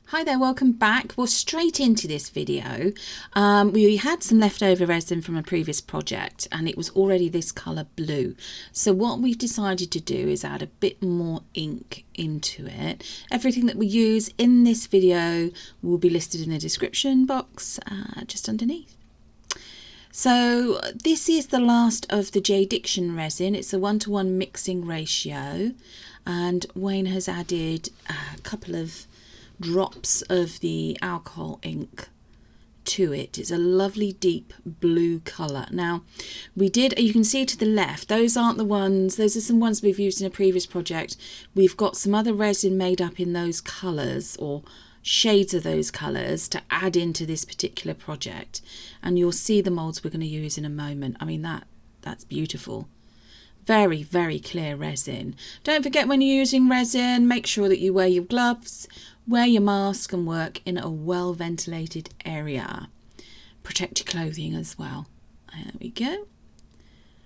Hi there, welcome back. Well, straight into this video. We had some leftover resin from a previous project and it was already this colour blue. So what we've decided to do is add a bit more ink into it. Everything that we use in this video will be listed in the description box just underneath. So this is the last of the J Diction resin. It's a 1:1 mixing ratio and Wayne has added a couple of drops of the alcohol ink to it. It's a lovely deep blue colour. Now you can see to the left, those aren't the ones, those are some ones we've used in a previous project. We've got some other resin made up in those colours or shades of those colours to add into this particular project, and you'll see the moulds we're going to use in a moment. I mean that's beautiful. Very, very clear resin. Don't forget, when you're using resin, make sure that you wear your gloves, wear your mask and work in a well ventilated area. Protect your clothing as well. There we go.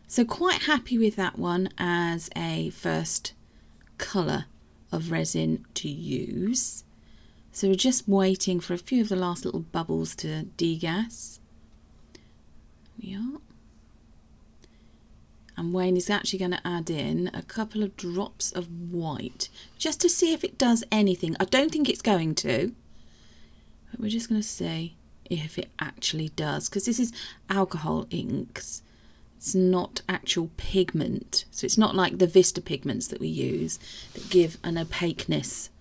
So quite happy with that one as a first colour of resin to use. So we're just waiting for a few of the last little bubbles to degas. We are. And Wayne is actually going to add in a couple of drops of white just to see if it does anything. I don't think it's going to, but we're just going to see if it actually does, because this is alcohol inks. It's not actual pigment, so it's not like the Vista pigments that we use that give an opaqueness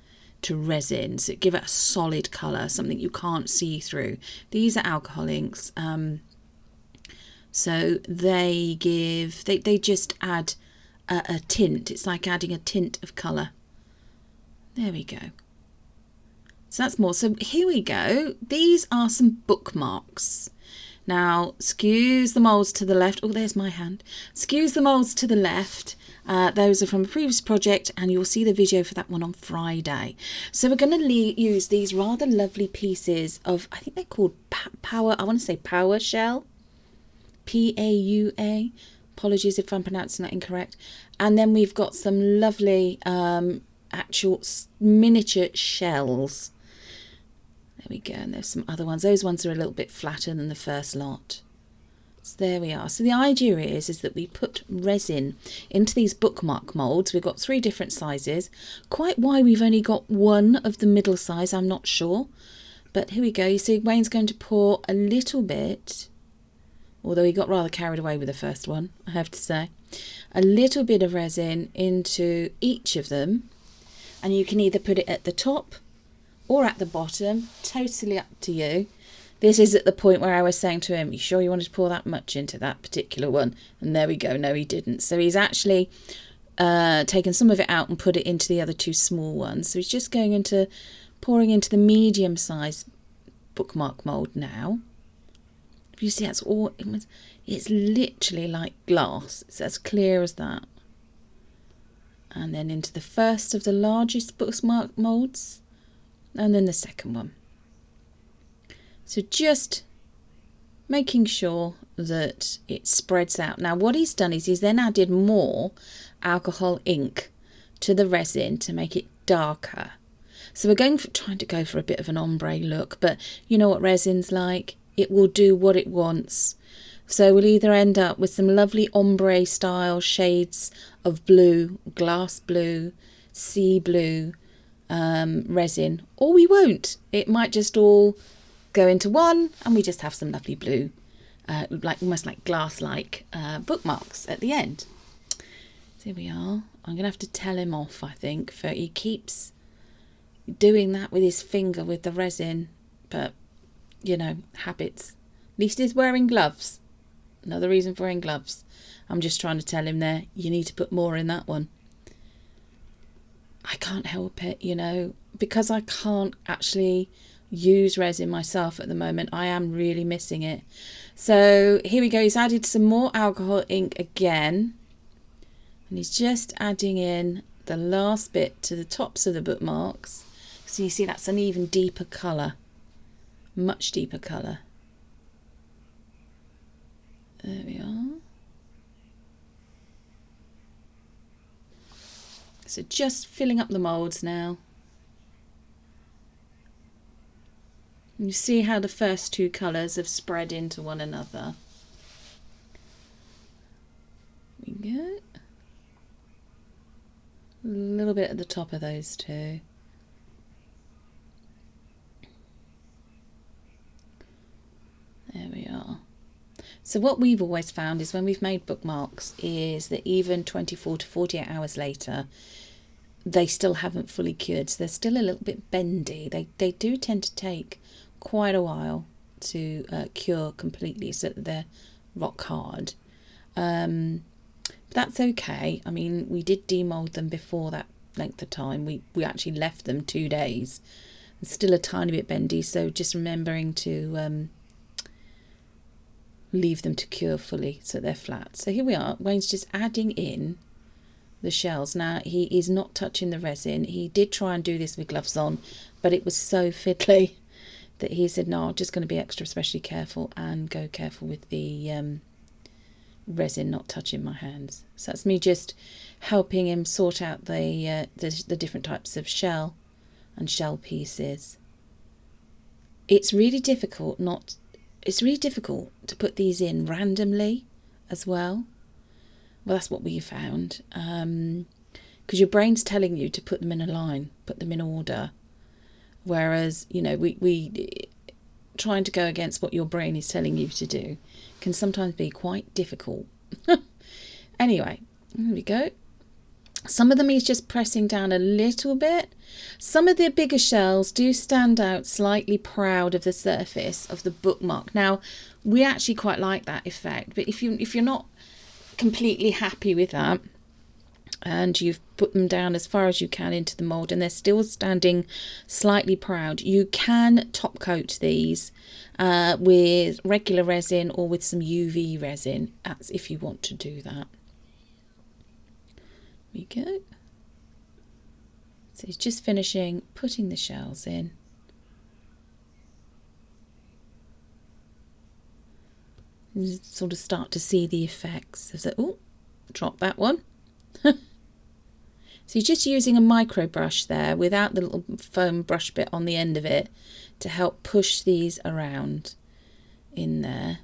to resin, so it give it a solid colour, something you can't see through. These are alcohol inks. So they just add a tint. It's like adding a tint of colour. There we go. So that's more. So here we go. These are some bookmarks. Now, excuse the moulds to the left. Oh, there's my hand. Excuse the moulds to the left. Those are from a previous project, and you'll see the video for that one on Friday. So we're going to use these rather lovely pieces of, I think they're called paua. I want to say paua shell. Paua. Apologies if I'm pronouncing that incorrect. And then we've got some lovely actual miniature shells. There we go. And there's some other ones. Those ones are a little bit flatter than the first lot. So there we are. So the idea is that we put resin into these bookmark moulds. We've got 3 different sizes. Quite why we've only got one of the middle size, I'm not sure. But here we go. You see Wayne's going to pour a little bit, although he got rather carried away with the first one, I have to say. A little bit of resin into each of them, and you can either put it at the top or at the bottom, totally up to you. This is at the point where I was saying to him, you sure you wanted to pour that much into that particular one? And there we go, no he didn't. So he's actually taken some of it out and put it into the other 2 small ones. So he's just going into pouring into the medium size bookmark mould now. You see, that's all. It's literally like glass. It's as clear as that. And then into the first of the largest bookmark moulds, and then the second one. So just making sure that it spreads out. Now what he's done is he's then added more alcohol ink to the resin to make it darker. So we're trying to go for a bit of an ombre look, but you know what resin's like. It will do what it wants. So we'll either end up with some lovely ombre style shades of blue, glass blue, sea blue resin, or we won't. It might just all go into one and we just have some lovely blue, like almost like glass-like bookmarks at the end. So here we are. I'm going to have to tell him off, I think, for he keeps doing that with his finger with the resin, but you know, habits. At least he's wearing gloves. Another reason for wearing gloves. I'm just trying to tell him there, you need to put more in that one. I can't help it, you know, because I can't actually use resin myself at the moment. I am really missing it. So here we go. He's added some more alcohol ink again. And he's just adding in the last bit to the tops of the bookmarks. So you see that's an even deeper colour. Much deeper colour. There we are. So just filling up the moulds now. You see how the first two colours have spread into one another. There we go. A little bit at the top of those two. There we are. So what we've always found is when we've made bookmarks is that even 24 to 48 hours later, they still haven't fully cured. So they're still a little bit bendy. They do tend to take quite a while to cure completely so that they're rock hard. But that's okay. I mean, we did demold them before that length of time. We actually left them 2 days. It's still a tiny bit bendy, so just remembering to leave them to cure fully so they're flat. So here we are. Wayne's just adding in the shells. Now he is not touching the resin. He did try and do this with gloves on, but it was so fiddly that he said, no, I'm just going to be extra especially careful and go careful with the resin not touching my hands. So that's me just helping him sort out the different types of shell and shell pieces. It's really difficult to put these in randomly as well. Well, that's what we found, because your brain's telling you to put them in a line, put them in order, whereas, you know, we trying to go against what your brain is telling you to do can sometimes be quite difficult. Anyway, there we go. Some of them he's just pressing down a little bit. Some of the bigger shells do stand out slightly proud of the surface of the bookmark. Now, we actually quite like that effect, but if you're not completely happy with that and you've put them down as far as you can into the mould and they're still standing slightly proud, you can top coat these with regular resin or with some UV resin. That's if you want to do that. There we go. So he's just finishing putting the shells in. You sort of start to see the effects. So, oh, drop that one. So you're just using a micro brush there without the little foam brush bit on the end of it to help push these around in there.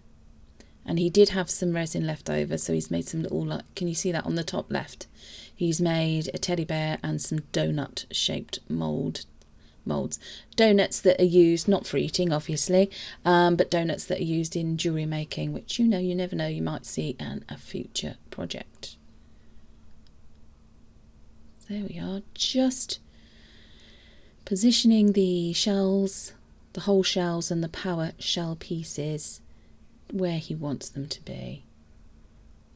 And he did have some resin left over, so he's made some little, like, can you see that on the top left? He's made a teddy bear and some donut shaped molds. Donuts that are used, not for eating obviously, but donuts that are used in jewellery making, which, you know, you never know, you might see in a future project. There we are, just positioning the shells, the whole shells and the paua shell pieces where he wants them to be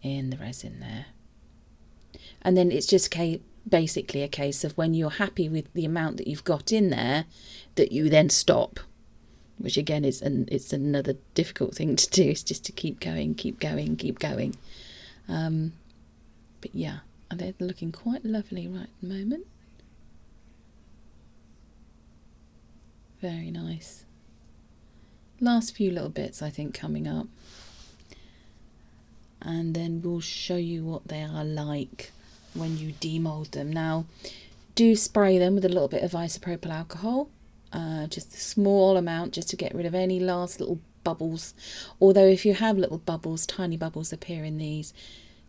in the resin there. And then it's just basically a case of when you're happy with the amount that you've got in there, that you then stop, which again is it's another difficult thing to do, is just to keep going. But yeah, and they're looking quite lovely right at the moment. Very nice. Last few little bits I think coming up, and then we'll show you what they are like when you demold them. Now, do spray them with a little bit of isopropyl alcohol, just a small amount, just to get rid of any last little bubbles. Although if you have little bubbles, tiny bubbles appear in these,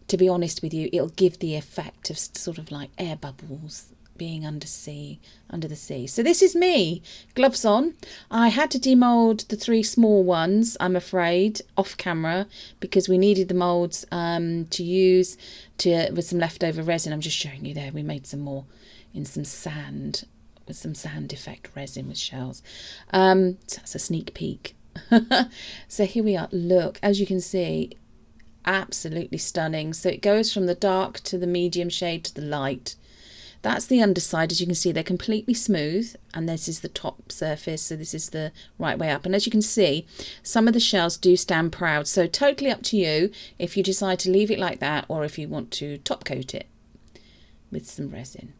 to be honest with you, it'll give the effect of sort of like air bubbles being under the sea. So this is me, gloves on. I had to demold the 3 small ones, I'm afraid, off camera, because we needed the molds to use with some leftover resin. I'm just showing you there. We made some more in some sand, with some sand effect resin with shells. So that's a sneak peek. So here we are. Look, as you can see, absolutely stunning. So it goes from the dark to the medium shade to the light. That's the underside. As you can see, they're completely smooth, and this is the top surface, so this is the right way up. And as you can see, some of the shells do stand proud, so totally up to you if you decide to leave it like that or if you want to top coat it with some resin.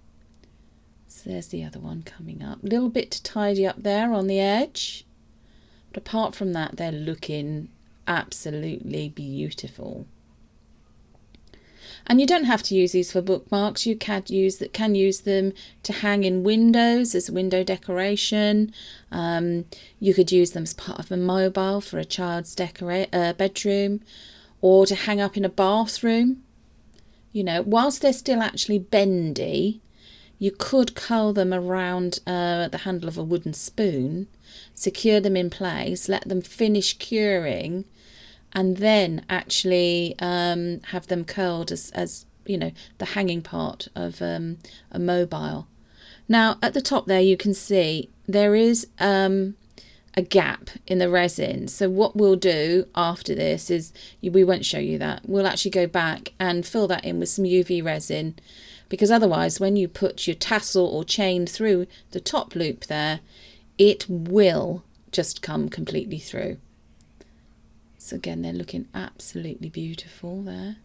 So there's the other one coming up. A little bit to tidy up there on the edge, but apart from that, they're looking absolutely beautiful. And you don't have to use these for bookmarks. You can use them to hang in windows as window decoration. You could use them as part of a mobile for a child's bedroom, or to hang up in a bathroom. You know, whilst they're still actually bendy, you could curl them around the handle of a wooden spoon, secure them in place, let them finish curing, and then actually have them curled as you know, the hanging part of a mobile. Now at the top there you can see there is a gap in the resin. So what we'll do after this is, we won't show you that, we'll actually go back and fill that in with some UV resin, because otherwise when you put your tassel or chain through the top loop there, it will just come completely through. So again, they're looking absolutely beautiful there.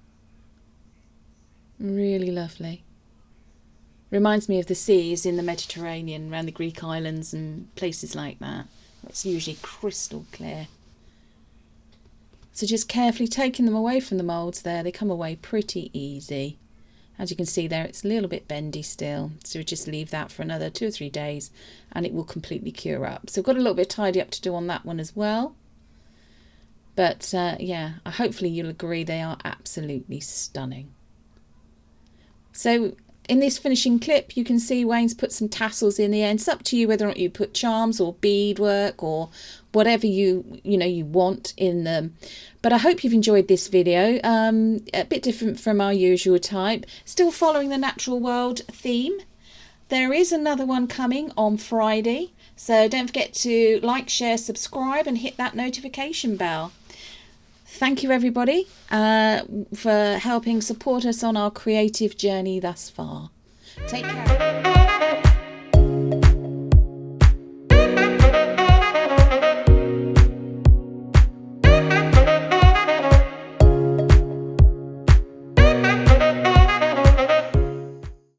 Really lovely. Reminds me of the seas in the Mediterranean, around the Greek islands and places like that. It's usually crystal clear. So just carefully taking them away from the moulds there, they come away pretty easy. As you can see there, it's a little bit bendy still, so just leave that for another 2 or 3 days and it will completely cure up. So I've got a little bit of tidy up to do on that one as well. But yeah, hopefully you'll agree they are absolutely stunning. So in this finishing clip, you can see Wayne's put some tassels in the end. It's up to you whether or not you put charms or beadwork or whatever you want in them. But I hope you've enjoyed this video. A bit different from our usual type. Still following the natural world theme. There is another one coming on Friday. So don't forget to like, share, subscribe and hit that notification bell. Thank you everybody for helping support us on our creative journey thus far. Take care.